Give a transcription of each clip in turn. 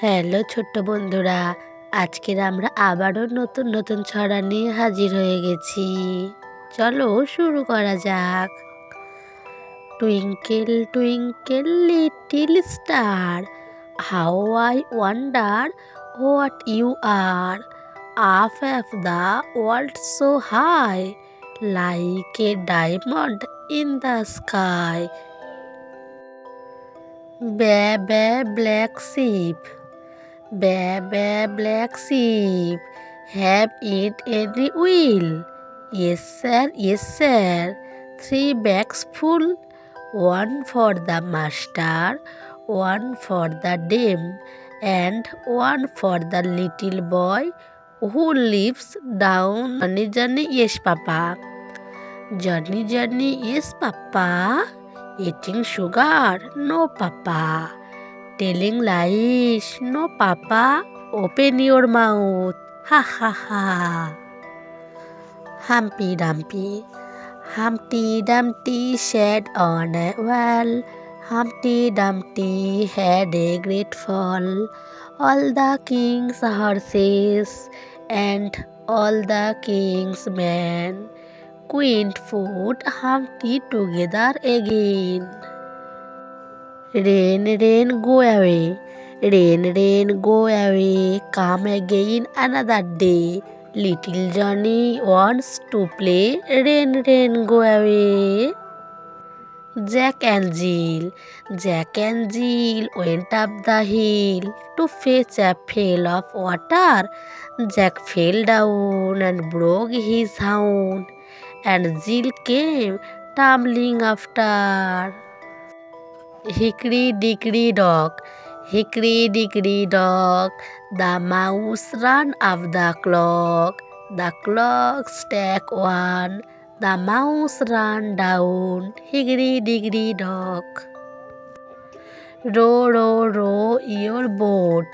Hello ছোট্ট বন্ধুরা, আজকের আমরা আবারও নতুন নতুন ছড়া নিয়ে হাজির হয়ে গেছি। চলো শুরু করা যাক। Twinkle twinkle little star, how I wonder what you are, up of the world so high, like a diamond in the sky. Baa baa black sheep, Baa baa black sheep, have it any wheel? Yes sir, yes sir. 3 bags full, one for the master, one for the dame, and one for the little boy who lives down. Johnny Johnny, yes papa. Johnny Johnny, yes papa. Eating sugar, no papa. Telling lies, no papa. Open your mouth, ha ha ha. Humpty Dumpty, Humpty Dumpty sat on a wall. Humpty Dumpty had a great fall. All the king's horses and all the king's men couldn't put Humpty together again. Rain, rain, go away. Rain, rain, go away. Come again another day. Little Johnny wants to play. Rain, rain, go away. Jack and Jill. Jack and Jill went up the hill to fetch a pail of water. Jack fell down and broke his horn, and Jill came tumbling after. Hickory dickory dock, hickory dickory dock, the mouse ran up the clock. The clock struck one, the mouse ran down. Hickory dickory dock. Row, row, row your boat,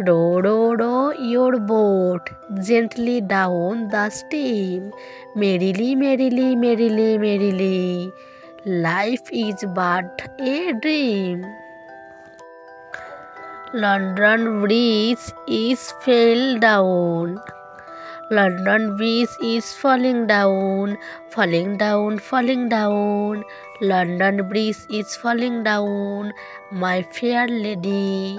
row, row, row your boat gently down the stream. Merrily, merrily, merrily, merrily. Life is but a dream. London Bridge is fell down. London Bridge is falling down, falling down, falling down. London Bridge is falling down, my fair lady.